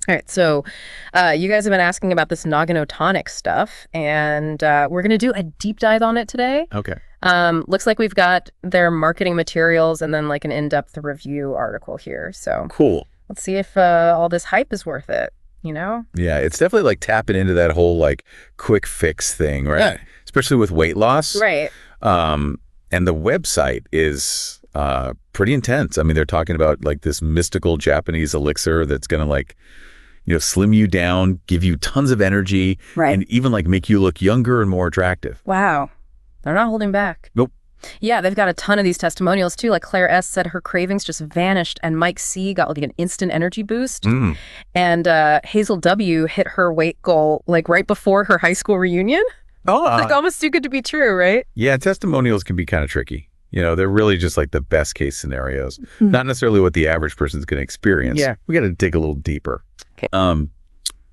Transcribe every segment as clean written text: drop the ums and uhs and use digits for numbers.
All right, so you guys have been asking about this Nagano Tonic stuff, and we're going to do a deep dive on it today. Okay. Looks like we've got their marketing materials and then like an in-depth review article here. So Cool. let's see if all this hype is worth it, you know? Yeah, it's definitely like tapping into that whole like quick fix thing, right? Yeah. Especially with weight loss. Right. And the website is pretty intense. I mean, they're talking about like this mystical Japanese elixir that's going to like, slim you down, give you tons of energy, Right. and even like make you look younger and more attractive. Wow. They're not holding back. Nope. Yeah, they've got a ton of these testimonials too. Like Claire S. said her cravings just vanished, and Mike C. got like an instant energy boost. And Hazel W. hit her weight goal like right before her high school reunion. Oh, Like almost too good to be true, right? yeah, testimonials can be kind of tricky. They're really just like the best case scenarios, not necessarily what the average person's going to experience. Yeah. We got to dig a little deeper. Okay.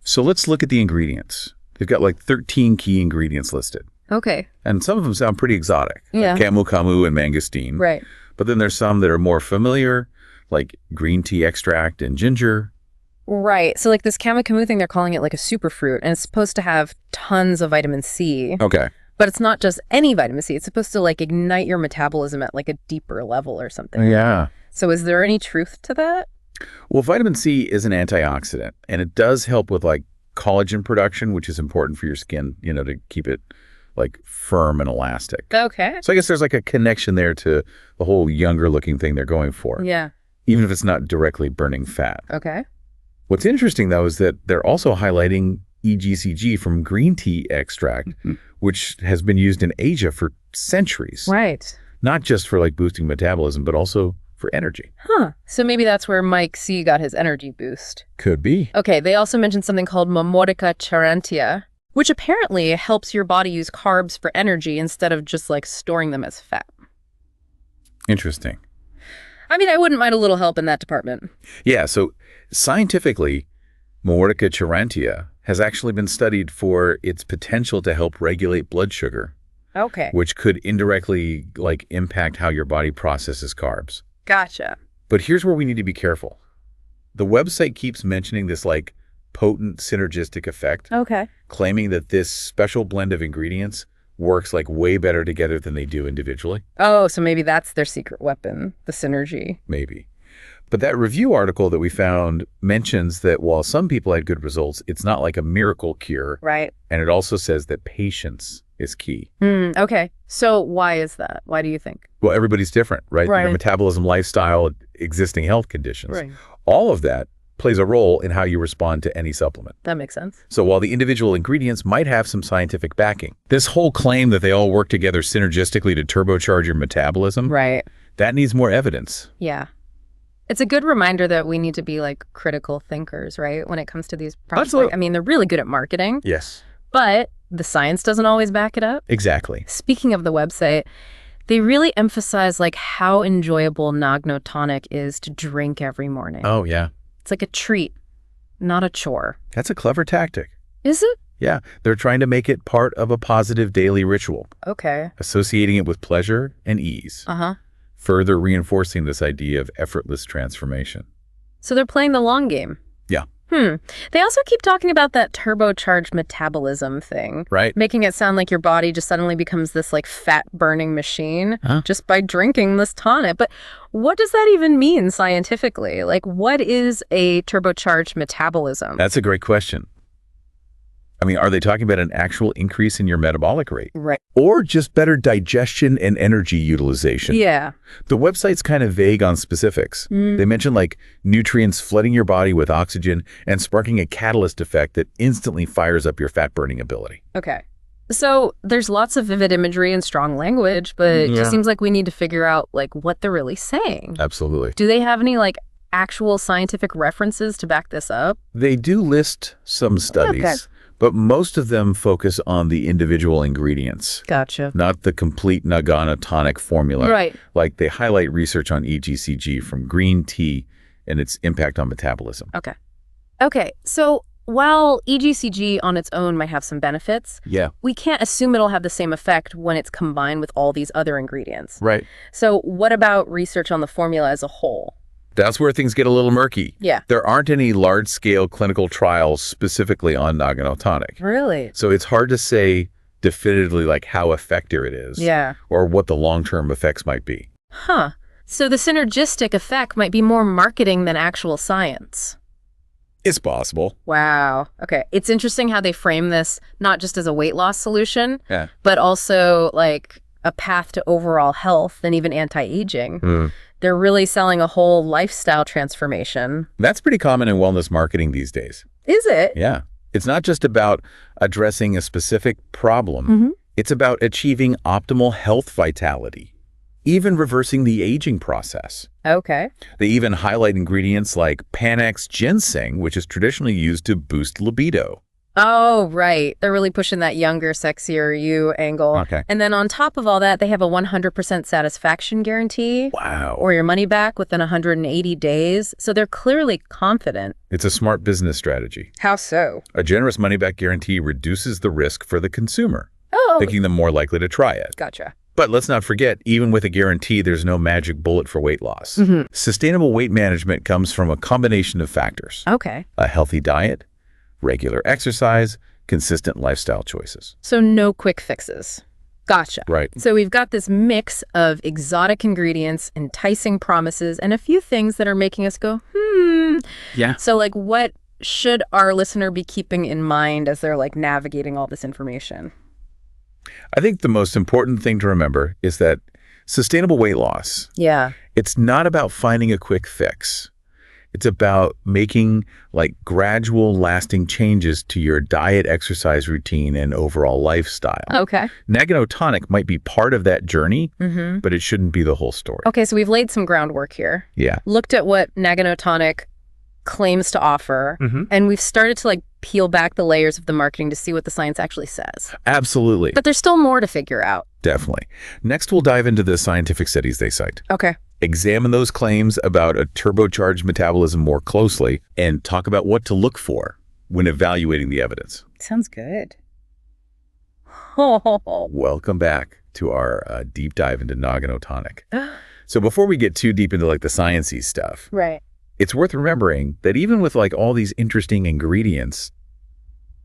So let's look at the ingredients. They've got like 13 key ingredients listed. Okay. And some of them sound pretty exotic, Yeah. like camu camu and mangosteen. Right. But then there's some that are more familiar, like green tea extract and ginger. Right. So like this camu camu thing, they're calling it like a superfruit, and it's supposed to have tons of vitamin C. Okay. But it's not just any vitamin C. It's supposed to like ignite your metabolism at like a deeper level or something. Yeah. So is there any truth to that? Well, vitamin C is an antioxidant, and it does help with like collagen production, which is important for your skin, to keep it like firm and elastic. Okay. So I guess there's like a connection there to the whole younger looking thing they're going for, Yeah. even if it's not directly burning fat. Okay. What's interesting, though, is that they're also highlighting EGCG from green tea extract, which has been used in Asia for centuries. Right. Not just for like boosting metabolism, but also for energy. Huh. So maybe that's where Mike C. got his energy boost. Could be. Okay. They also mentioned something called Momodica charantia, which apparently helps your body use carbs for energy instead of just like storing them as fat. Interesting. I mean, I wouldn't mind a little help in that department. Yeah. So scientifically, Momodica charantia has actually been studied for its potential to help regulate blood sugar, Okay. which could indirectly like impact how your body processes carbs. Gotcha. But here's where we need to be careful. The website keeps mentioning this like potent synergistic effect, Okay. claiming that this special blend of ingredients works like way better together than they do individually. Oh, so maybe that's their secret weapon, the synergy. Maybe. But that review article that we found mentions that while some people had good results, it's not like a miracle cure. Right. And it also says that patience is key. Okay. So why is that? Why do you think? Well, everybody's different, right? Right. Your metabolism, lifestyle, existing health conditions. Right. All of that plays a role in how you respond to any supplement. That makes sense. So while the individual ingredients might have some scientific backing, this whole claim that they all work together synergistically to turbocharge your metabolism, Right. that needs more evidence. Yeah. It's a good reminder that we need to be like critical thinkers, right? When it comes to these products. Absolutely. I mean, they're really good at marketing, Yes. but the science doesn't always back it up. Exactly. Speaking of the website, they really emphasize like how enjoyable Nagano Tonic is to drink every morning. Oh, yeah. It's like a treat, not a chore. That's a clever tactic. Is it? Yeah. They're trying to make it part of a positive daily ritual, Okay. associating it with pleasure and ease, Uh-huh. further reinforcing this idea of effortless transformation. So they're playing the long game. Yeah. They also keep talking about that turbocharged metabolism thing. Right. Making it sound like your body just suddenly becomes this like fat burning machine just by drinking this tonic. But what does that even mean scientifically? Like, what is a turbocharged metabolism? That's a great question. I mean, are they talking about an actual increase in your metabolic rate? Right. Or just better digestion and energy utilization? Yeah. The website's kind of vague on specifics. They mention like nutrients flooding your body with oxygen and sparking a catalyst effect that instantly fires up your fat-burning ability. Okay. So there's lots of vivid imagery and strong language, but it just seems like we need to figure out like what they're really saying. Absolutely. Do they have any like actual scientific references to back this up? They do list some studies. Okay. But most of them focus on the individual ingredients, Gotcha. not the complete Nagano Tonic formula. Right. Like they highlight research on EGCG from green tea and its impact on metabolism. Okay. Okay. So while EGCG on its own might have some benefits, Yeah. we can't assume it'll have the same effect when it's combined with all these other ingredients. Right. So what about research on the formula as a whole? That's where things get a little murky. Yeah. There aren't any large-scale clinical trials specifically on Nagano Tonic. Really? So it's hard to say definitively like how effective it is. Yeah. Or what the long-term effects might be. Huh. So the synergistic effect might be more marketing than actual science. It's possible. Wow. Okay. It's interesting how they frame this not just as a weight loss solution, Yeah. but also like a path to overall health and even anti-aging. They're really selling a whole lifestyle transformation. That's pretty common in wellness marketing these days. Is it? Yeah. It's not just about addressing a specific problem. It's about achieving optimal health vitality, even reversing the aging process. Okay. They even highlight ingredients like Panax ginseng, which is traditionally used to boost libido. Oh, right. They're really pushing that younger, sexier you angle. Okay. And then on top of all that, they have a 100% satisfaction guarantee. Wow. Or your money back within 180 days. So they're clearly confident. It's a smart business strategy. How so? A generous money-back guarantee reduces the risk for the consumer, Oh, making them more likely to try it. gotcha. But let's not forget, even with a guarantee, there's no magic bullet for weight loss. Sustainable weight management comes from a combination of factors. Okay. A healthy diet, regular exercise, consistent lifestyle choices. So no quick fixes. Gotcha. Right. So we've got this mix of exotic ingredients, enticing promises, and a few things that are making us go, Yeah. So like what should our listener be keeping in mind as they're like navigating all this information? I think the most important thing to remember is that sustainable weight loss, Yeah. it's not about finding a quick fix. It's about making like gradual lasting changes to your diet, exercise routine, and overall lifestyle. Okay. Nagano Tonic might be part of that journey, but it shouldn't be the whole story. Okay, so we've laid some groundwork here. Yeah. Looked at what Nagano Tonic claims to offer, and we've started to like peel back the layers of the marketing to see what the science actually says. Absolutely. But there's still more to figure out. Definitely. Next, we'll dive into the scientific studies they cite. Okay. Examine those claims about a turbocharged metabolism more closely and talk about what to look for when evaluating the evidence. Sounds good. Welcome back to our deep dive into Nagano Tonic. So before we get too deep into like the science-y stuff, Right. it's worth remembering that even with like all these interesting ingredients,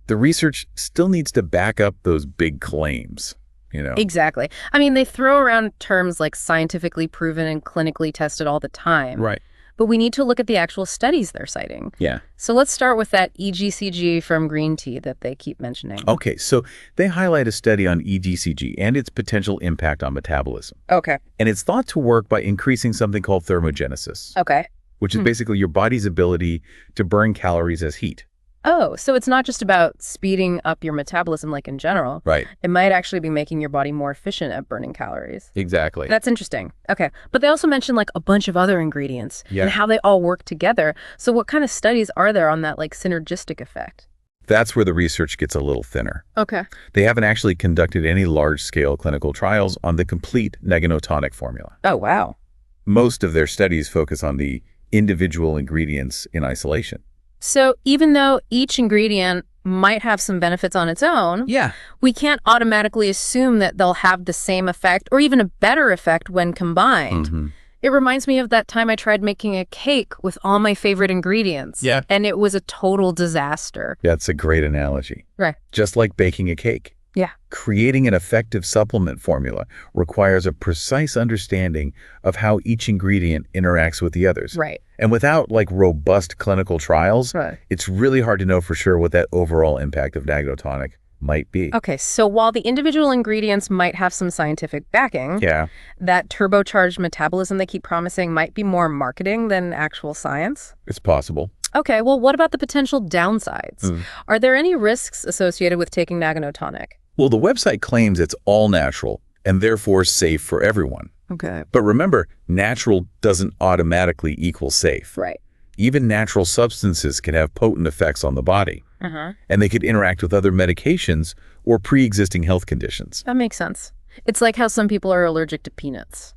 the research still needs to back up those big claims, you know? Exactly. I mean, they throw around terms like scientifically proven and clinically tested all the time. Right. But we need to look at the actual studies they're citing. Yeah. So let's start with that EGCG from green tea that they keep mentioning. Okay, so they highlight a study on EGCG and its potential impact on metabolism. Okay. And it's thought to work by increasing something called thermogenesis, Okay. which is basically your body's ability to burn calories as heat. Oh, so it's not just about speeding up your metabolism like in general. Right. It might actually be making your body more efficient at burning calories. Exactly. That's interesting. Okay. But they also mentioned like a bunch of other ingredients Yeah. and how they all work together. So what kind of studies are there on that like synergistic effect? That's where the research gets a little thinner. Okay. They haven't actually conducted any large-scale clinical trials on the complete Nagano Tonic formula. Oh, wow. Most of their studies focus on the individual ingredients in isolation. So even though each ingredient might have some benefits on its own, Yeah. we can't automatically assume that they'll have the same effect or even a better effect when combined. It reminds me of that time I tried making a cake with all my favorite ingredients. Yeah. And it was a total disaster. That's a great analogy. Right. Just like baking a cake. Yeah. Creating an effective supplement formula requires a precise understanding of how each ingredient interacts with the others. Right. And without like robust clinical trials, Right. it's really hard to know for sure what that overall impact of Nagano Tonic might be. Okay, so while the individual ingredients might have some scientific backing, Yeah. that turbocharged metabolism they keep promising might be more marketing than actual science. It's possible. Okay, well, what about the potential downsides? Are there any risks associated with taking Nagano Tonic? Well, the website claims it's all natural and therefore safe for everyone. Okay. But remember, natural doesn't automatically equal safe. Right. Even natural substances can have potent effects on the body, and they could interact with other medications or pre-existing health conditions. That makes sense. It's like how some people are allergic to peanuts,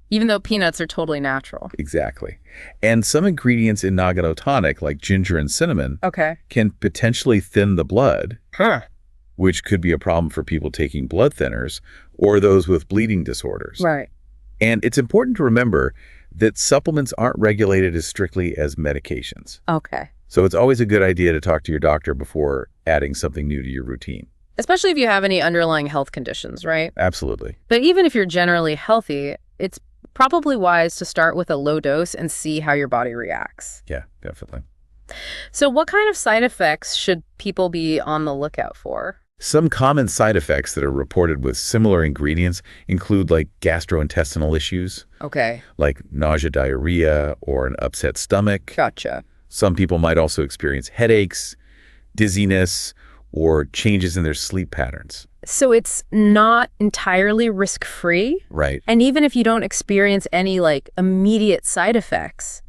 even though peanuts are totally natural. Exactly. And some ingredients in Nagano Tonic, like ginger and cinnamon, Okay. can potentially thin the blood, Huh. which could be a problem for people taking blood thinners or those with bleeding disorders. Right. And it's important to remember that supplements aren't regulated as strictly as medications. Okay. So it's always a good idea to talk to your doctor before adding something new to your routine. Especially if you have any underlying health conditions, right? Absolutely. But even if you're generally healthy, it's probably wise to start with a low dose and see how your body reacts. Yeah, definitely. So what kind of side effects should people be on the lookout for? Some common side effects that are reported with similar ingredients include like gastrointestinal issues, Okay. like nausea, diarrhea, or an upset stomach. Gotcha. Some people might also experience headaches, dizziness, or changes in their sleep patterns. So it's not entirely risk-free? Right. And even if you don't experience any like immediate side effects,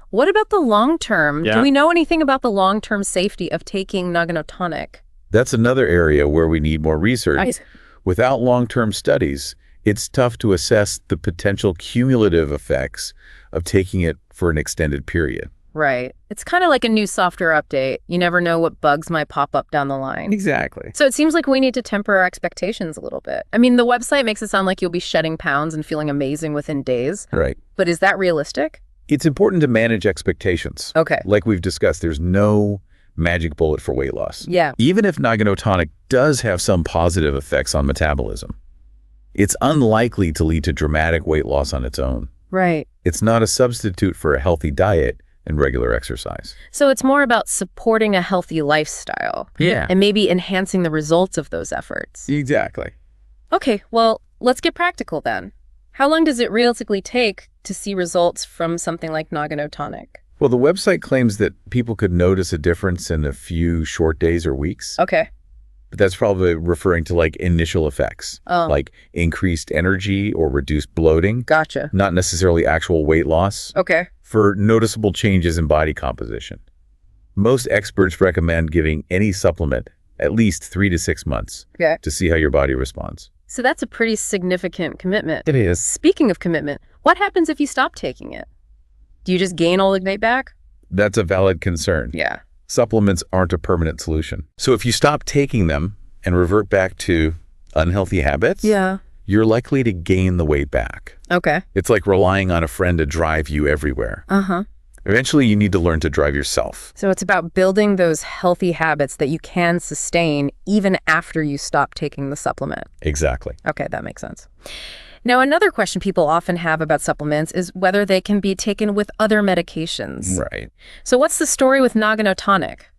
what about the long term? Yeah. Do we know anything about the long-term safety of taking Nagano Tonic? That's another area where we need more research. Without long-term studies, it's tough to assess the potential cumulative effects of taking it for an extended period. Right. It's kind of like a new software update. You never know what bugs might pop up down the line. Exactly. So it seems like we need to temper our expectations a little bit. I mean, the website makes it sound like you'll be shedding pounds and feeling amazing within days. Right. But is that realistic? It's important to manage expectations. Okay. Like we've discussed, there's no magic bullet for weight loss. Yeah. Even if Nagano Tonic does have some positive effects on metabolism, it's unlikely to lead to dramatic weight loss on its own. Right. It's not a substitute for a healthy diet and regular exercise. So it's more about supporting a healthy lifestyle. Yeah. And maybe enhancing the results of those efforts. Exactly. Okay, well, let's get practical then. How long does it realistically take to see results from something like Nagano Tonic? Well, the website claims that people could notice a difference in a few short days or weeks. Okay. But that's probably referring to like initial effects, like increased energy or reduced bloating. Gotcha. Not necessarily actual weight loss. Okay. For noticeable changes in body composition. Most experts recommend giving any supplement at least 3 to 6 months to see how your body responds. So that's a pretty significant commitment. It is. Speaking of commitment, what happens if you stop taking it? Do you just gain all the weight back? That's a valid concern. Yeah. Supplements aren't a permanent solution. So if you stop taking them and revert back to unhealthy habits, you're likely to gain the weight back. Okay. It's like relying on a friend to drive you everywhere. Eventually, you need to learn to drive yourself. So it's about building those healthy habits that you can sustain even after you stop taking the supplement. Exactly. Okay, that makes sense. Now, another question people often have about supplements is whether they can be taken with other medications. Right. So what's the story with Nagano Tonic?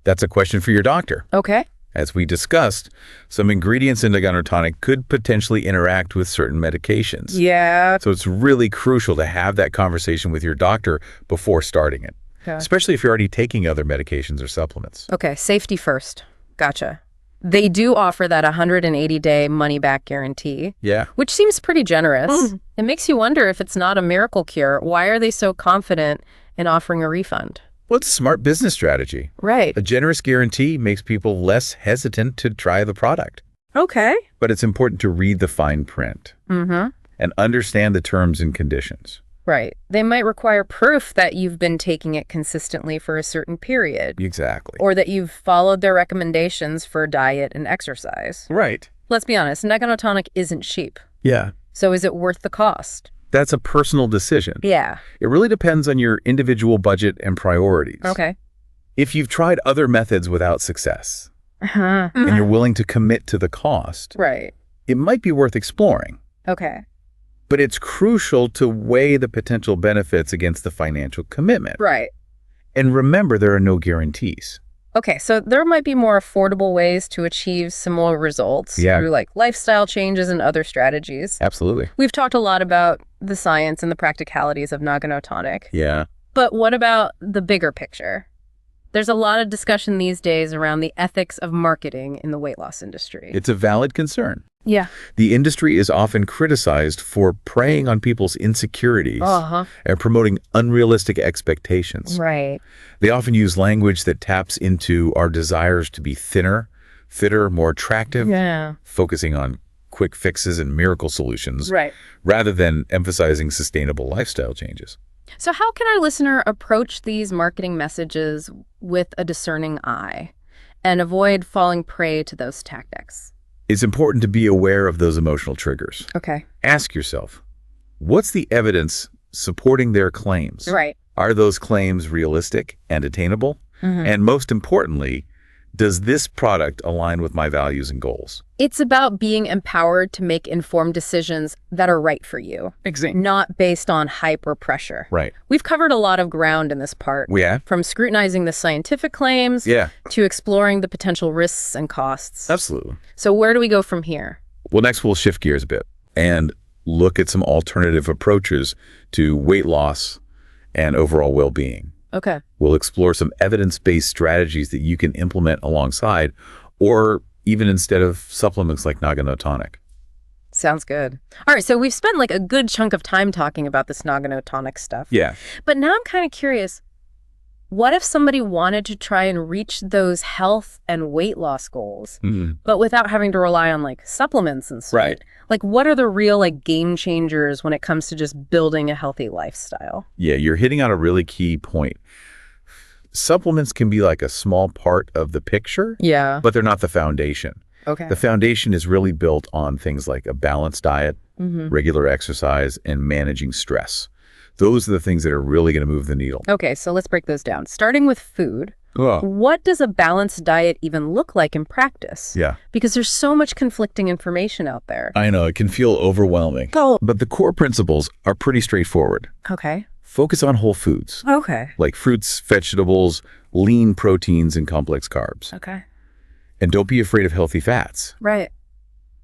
That's a question for your doctor. Okay. As we discussed, some ingredients in Nagano Tonic could potentially interact with certain medications. Yeah. So it's really crucial to have that conversation with your doctor before starting it, especially if you're already taking other medications or supplements. Okay, safety first. Gotcha. They do offer that 180-day money-back guarantee, which seems pretty generous. It makes you wonder if it's not a miracle cure. Why are they so confident in offering a refund? Well, it's a smart business strategy. Right. A generous guarantee makes people less hesitant to try the product. Okay. But it's important to read the fine print and understand the terms and conditions. Right. They might require proof that you've been taking it consistently for a certain period. Exactly. Or that you've followed their recommendations for diet and exercise. Right. Let's be honest, Nagano Tonic isn't cheap. Yeah. So is it worth the cost? That's a personal decision. Yeah. It really depends on your individual budget and priorities. Okay. If you've tried other methods without success and you're willing to commit to the cost, it might be worth exploring. Okay. But it's crucial to weigh the potential benefits against the financial commitment. Right. And remember, there are no guarantees. Okay, so there might be more affordable ways to achieve similar results through like lifestyle changes and other strategies. Absolutely. We've talked a lot about the science and the practicalities of Nagano Tonic. Yeah. But what about the bigger picture? There's a lot of discussion these days around the ethics of marketing in the weight loss industry. It's a valid concern. Yeah. The industry is often criticized for preying on people's insecurities and promoting unrealistic expectations. Right. They often use language that taps into our desires to be thinner, fitter, more attractive, focusing on quick fixes and miracle solutions, rather than emphasizing sustainable lifestyle changes. So how can our listener approach these marketing messages with a discerning eye and avoid falling prey to those tactics? It's important to be aware of those emotional triggers. Okay. Ask yourself, what's the evidence supporting their claims. Right. Are those claims realistic and attainable? And most importantly, does this product align with my values and goals? It's about being empowered to make informed decisions that are right for you. Exactly. Not based on hype or pressure. Right. We've covered a lot of ground in this part. We have? From scrutinizing the scientific claims to exploring the potential risks and costs. Absolutely. So where do we go from here? Well, next we'll shift gears a bit and look at some alternative approaches to weight loss and overall well-being. Okay. We'll explore some evidence-based strategies that you can implement alongside or even instead of supplements like Nagano Tonic. Sounds good. All right, so we've spent like a good chunk of time talking about this Nagano Tonic stuff. Yeah. But now I'm kind of curious, what if somebody wanted to try and reach those health and weight loss goals, but without having to rely on like supplements and stuff? Right. Like what are the real like game changers when it comes to just building a healthy lifestyle? Yeah, you're hitting on a really key point. Supplements can be like a small part of the picture, but they're not the foundation. Okay. The foundation is really built on things like a balanced diet, regular exercise, and managing stress. Those are the things that are really going to move the needle. Okay, so let's break those down. Starting with food, what does a balanced diet even look like in practice? Yeah. Because there's so much conflicting information out there. I know, it can feel overwhelming. But the core principles are pretty straightforward. Okay. Focus on whole foods. Okay. Like fruits, vegetables, lean proteins, and complex carbs. Okay. And don't be afraid of healthy fats. Right.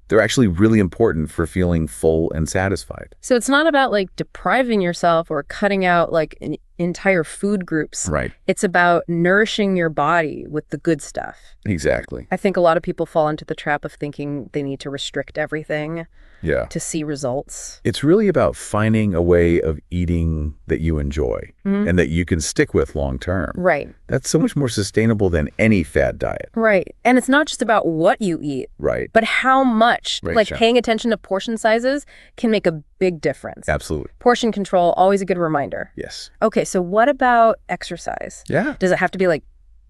They're actually really important for feeling full and satisfied. So it's not about like depriving yourself or cutting out like entire food groups. Right. It's about nourishing your body with the good stuff. Exactly. I think a lot of people fall into the trap of thinking they need to restrict everything to see results. It's really about finding a way of eating that you enjoy and that you can stick with long term. Right. That's so much more sustainable than any fad diet. Right. And it's not just about what you eat, Right. but how much. Right, like sure. paying attention to portion sizes can make a big difference. Absolutely. Portion control, always a good reminder. Yes. Okay, so what about exercise? Yeah. Does it have to be like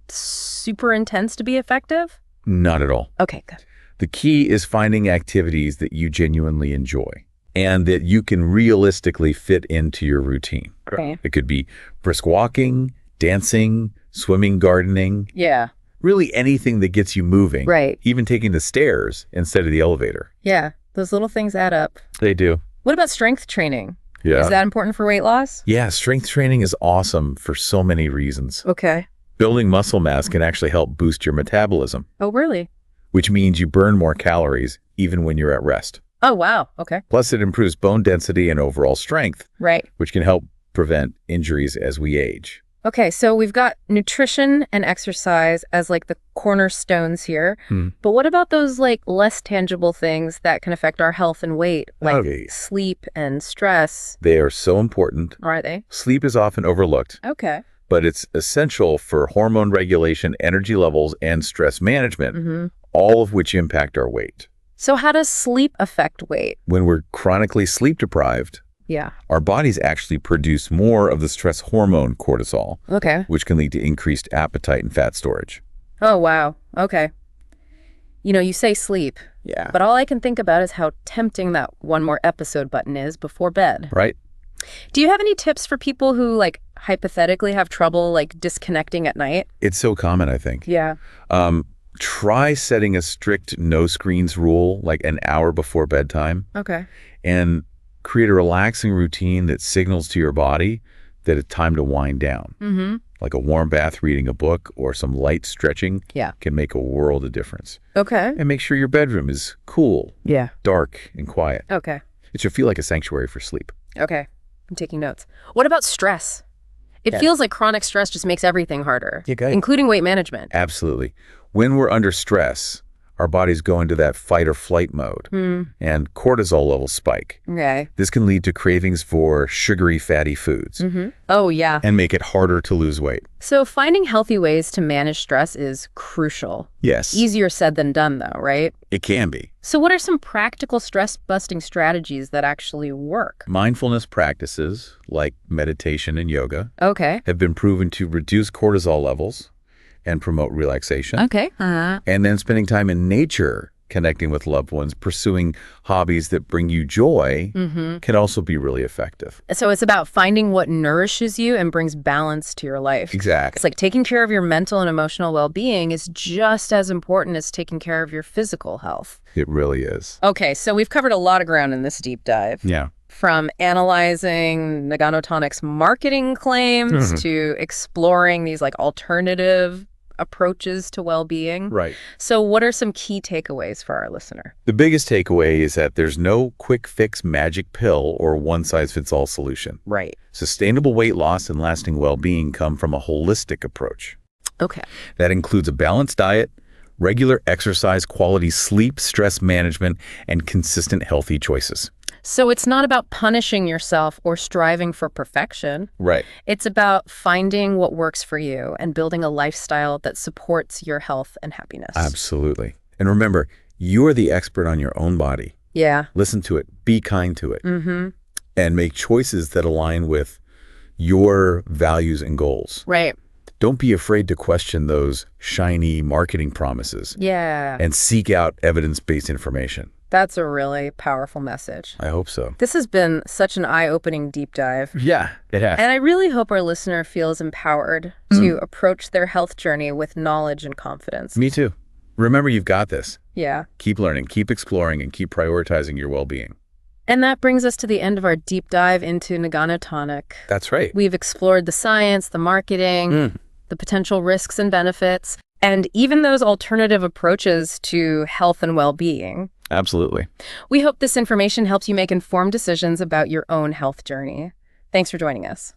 super intense to be effective? Not at all. Okay, good. The key is finding activities that you genuinely enjoy and that you can realistically fit into your routine. Okay. It could be brisk walking, dancing, swimming, gardening, Yeah. really anything that gets you moving. Right. Even taking the stairs instead of the elevator. Yeah. Those little things add up. They do. What about strength training? Yeah. Is that important for weight loss? Yeah, strength training is awesome for so many reasons. Okay. Building muscle mass can actually help boost your metabolism, Oh, really? which means you burn more calories even when you're at rest. Oh, wow. Okay. Plus, it improves bone density and overall strength, Right. which can help prevent injuries as we age. Okay, so we've got nutrition and exercise as like the cornerstones here. But what about those like less tangible things that can affect our health and weight, like sleep and stress? They are so important. Are they? Sleep is often overlooked, Okay. but it's essential for hormone regulation, energy levels, and stress management, all of which impact our weight. So how does sleep affect weight? When we're chronically sleep deprived, Yeah. our bodies actually produce more of the stress hormone cortisol, Okay. which can lead to increased appetite and fat storage. Oh, wow. Okay. You know, you say sleep, Yeah. but all I can think about is how tempting that one more episode button is before bed. Right? Do you have any tips for people who like hypothetically have trouble like disconnecting at night? It's so common, I think. Yeah. Try setting a strict no screens rule like an hour before bedtime Okay. and create a relaxing routine that signals to your body that it's time to wind down. Like a warm bath, reading a book, or some light stretching can make a world of difference. Okay. And make sure your bedroom is cool, Yeah. dark, and quiet. Okay. It should feel like a sanctuary for sleep. Okay. I'm taking notes. What about stress? It feels like chronic stress just makes everything harder, including weight management. Absolutely. When we're under stress, our bodies go into that fight or flight mode and cortisol levels spike. Okay. This can lead to cravings for sugary, fatty foods Oh, yeah. and make it harder to lose weight. So finding healthy ways to manage stress is crucial. Yes. Easier said than done, though, right? It can be. So what are some practical stress-busting strategies that actually work? Mindfulness practices like meditation and yoga Okay. have been proven to reduce cortisol levels and promote relaxation. Okay. And then spending time in nature connecting with loved ones, pursuing hobbies that bring you joy can also be really effective. So it's about finding what nourishes you and brings balance to your life. Exactly. It's like taking care of your mental and emotional well-being is just as important as taking care of your physical health. It really is. Okay, so we've covered a lot of ground in this deep dive. Yeah. From analyzing Nagano Tonic's marketing claims to exploring these like alternative approaches to well-being. Right. So what are some key takeaways for our listener? The biggest takeaway is that there's no quick fix magic pill or one-size-fits-all solution. Right. Sustainable weight loss and lasting well-being come from a holistic approach. Okay. That includes a balanced diet, regular exercise, quality sleep, stress management, and consistent healthy choices. So it's not about punishing yourself or striving for perfection. Right. It's about finding what works for you and building a lifestyle that supports your health and happiness. Absolutely. And remember, you are the expert on your own body. Yeah. Listen to it. Be kind to it. And make choices that align with your values and goals. Right. Don't be afraid to question those shiny marketing promises. Yeah. And seek out evidence-based information. That's a really powerful message. I hope so. This has been such an eye-opening deep dive. Yeah, it has. And I really hope our listener feels empowered to approach their health journey with knowledge and confidence. Me too. Remember, you've got this. Yeah. Keep learning, keep exploring, and keep prioritizing your well-being. And that brings us to the end of our deep dive into Nagano Tonic. That's right. We've explored the science, the marketing, the potential risks and benefits, and even those alternative approaches to health and well-being. Absolutely. We hope this information helps you make informed decisions about your own health journey. Thanks for joining us.